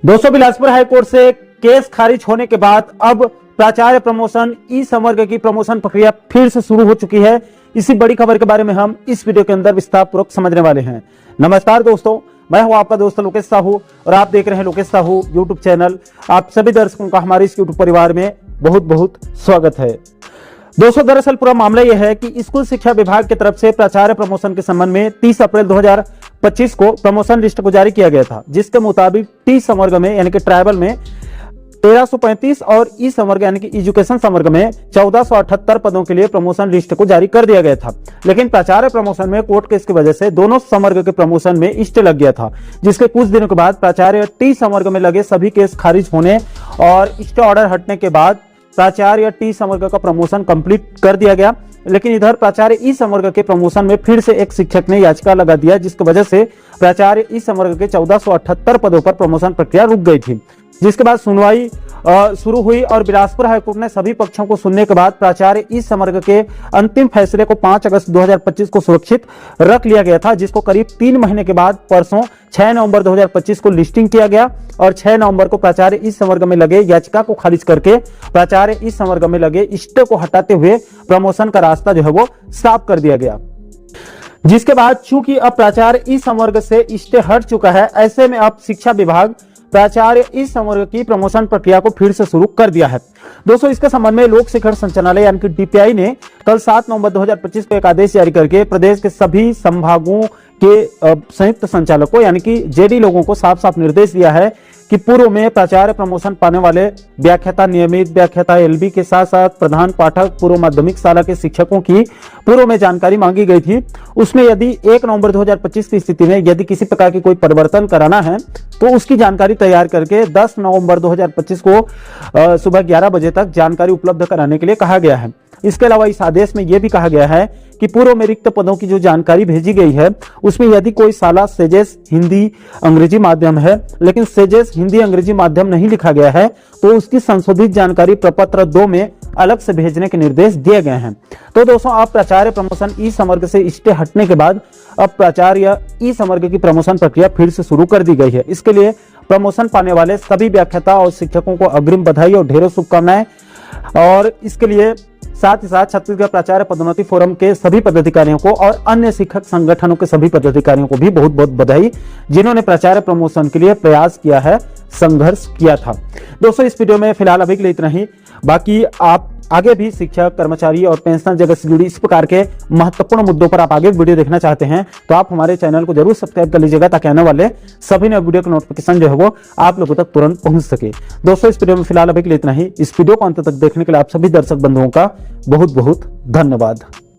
दोस्तों, बिलासपुर हाईकोर्ट से केस खारिज होने के बाद अब प्राचार्य प्रमोशन ई संवर्ग की प्रमोशन प्रक्रिया फिर से शुरू हो चुकी है। इसी बड़ी खबर के बारे में हम इस वीडियो के अंदर विस्तार पूर्वक समझने वाले हैं। नमस्कार दोस्तों, मैं हूं आपका दोस्त लोकेश साहू और आप देख रहे हैं लोकेश साहू यूट्यूब चैनल। आप सभी दर्शकों का हमारे इस यूट्यूब परिवार में बहुत बहुत स्वागत है। दोस्तों, दरअसल पूरा मामला यह है कि स्कूल शिक्षा विभाग की तरफ से प्राचार्य प्रमोशन के संबंध में 30 अप्रैल 2025 को प्रमोशन लिस्ट को जारी किया गया था, जिसके मुताबिक टी संवर्ग में यानी कि ट्राइबल में 1335 और ई संवर्ग यानी कि एजुकेशन संवर्ग में 1478 पदों के लिए प्रमोशन लिस्ट को जारी कर दिया गया था। लेकिन प्राचार्य प्रमोशन में कोर्ट केस की वजह से दोनों संवर्ग के प्रमोशन में स्टे लग गया था, जिसके कुछ दिनों के बाद प्राचार्य टी संवर्ग में लगे सभी केस खारिज होने और स्टे ऑर्डर हटने के बाद प्राचार्य टी संवर्ग का प्रमोशन कंप्लीट कर दिया गया। लेकिन इधर प्राचार्य ई संवर्ग के प्रमोशन में फिर से एक शिक्षक ने याचिका लगा दिया, जिसकी वजह से प्राचार्य ई संवर्ग के 1478 पदों पर प्रमोशन प्रक्रिया रुक गई थी। जिसके बाद सुनवाई शुरू हुई और बिलासपुर हाईकोर्ट ने सभी पक्षों को सुनने के बाद प्राचार्य ई संवर्ग के अंतिम फैसले को 5 अगस्त 2025 को सुरक्षित रख लिया गया था, जिसको करीब 3 महीने के बाद परसों 6 नवंबर 2025 को लिस्टिंग किया गया और 6 नवंबर को प्राचार्य ई संवर्ग में लगे याचिका को खारिज करके प्राचार्य ई संवर्ग में लगे स्टे को हटाते हुए प्रमोशन का रास्ता जो है वो साफ कर दिया गया। जिसके बाद चूंकि अब प्राचार्य ई संवर्ग से स्टे हट चुका है, ऐसे में अब शिक्षा विभाग प्राचार्य इस संवर्ग की प्रमोशन प्रक्रिया को फिर से शुरू कर दिया है। दोस्तों, इसके संबंध में लोक शिक्षण संचालनालय यानी कि डीपीआई ने कल 7 नवंबर 2025 को एक आदेश जारी करके प्रदेश के सभी संभागों के संयुक्त संचालकों यानी कि जेडी लोगों को साफ साफ निर्देश दिया है कि पूर्व में प्राचार्य प्रमोशन पाने वाले व्याख्याता, नियमित व्याख्याता, एलबी के साथ साथ प्रधान पाठक, पूर्व माध्यमिक शाला के शिक्षकों की पूर्व में जानकारी मांगी गई थी। उसमें यदि 1 नवंबर 2025 की स्थिति में यदि किसी प्रकार की कोई परिवर्तन कराना है तो उसकी जानकारी तैयार करके 10 नवंबर 2025 को सुबह 11 बजे तक जानकारी उपलब्ध कराने के लिए कहा गया है। इसके अलावा इस आदेश में यह भी कहा गया है कि पूर्व में रिक्त पदों की जो जानकारी भेजी गई है उसमें यदि कोई शाला सेजेस हिंदी अंग्रेजी माध्यम है लेकिन सेजेस हिंदी अंग्रेजी माध्यम नहीं लिखा गया है तो उसकी संशोधित जानकारी प्रपत्र 2 में अलग से भेजने के निर्देश दिए गए हैं। तो दोस्तों, आप प्राचार्य प्रमोशन ई संवर्ग से स्टे हटने के बाद अब प्राचार्य ई संवर्ग की प्रमोशन प्रक्रिया फिर से शुरू कर दी गई है। इसके लिए प्रमोशन पाने वाले सभी व्याख्याता और शिक्षकों को अग्रिम बधाई और ढेरों शुभकामनाएं। और इसके लिए साथ ही साथ छत्तीसगढ़ प्राचार्य पदोन्नति फोरम के सभी पदाधिकारियों को और अन्य शिक्षक संगठनों के सभी पदाधिकारियों को भी बहुत बहुत बधाई, जिन्होंने प्राचार्य प्रमोशन के लिए प्रयास किया है, संघर्ष किया था। दोस्तों, इस वीडियो में फिलहाल अभी के लिए इतना ही। बाकी आप आगे भी शिक्षक, कर्मचारी और पेंशन जगत से जुड़ी इस प्रकार के महत्वपूर्ण मुद्दों पर आप आगे वीडियो देखना चाहते हैं तो आप हमारे चैनल को जरूर सब्सक्राइब कर लीजिएगा, ताकि आने वाले सभी नए वीडियो का नोटिफिकेशन जो है वो आप लोगों तक तुरंत पहुंच सके। दोस्तों, इस वीडियो में फिलहाल अभी के लिए इतना ही। इस वीडियो को अंत तक देखने के लिए आप सभी दर्शक बंधुओं का बहुत बहुत धन्यवाद।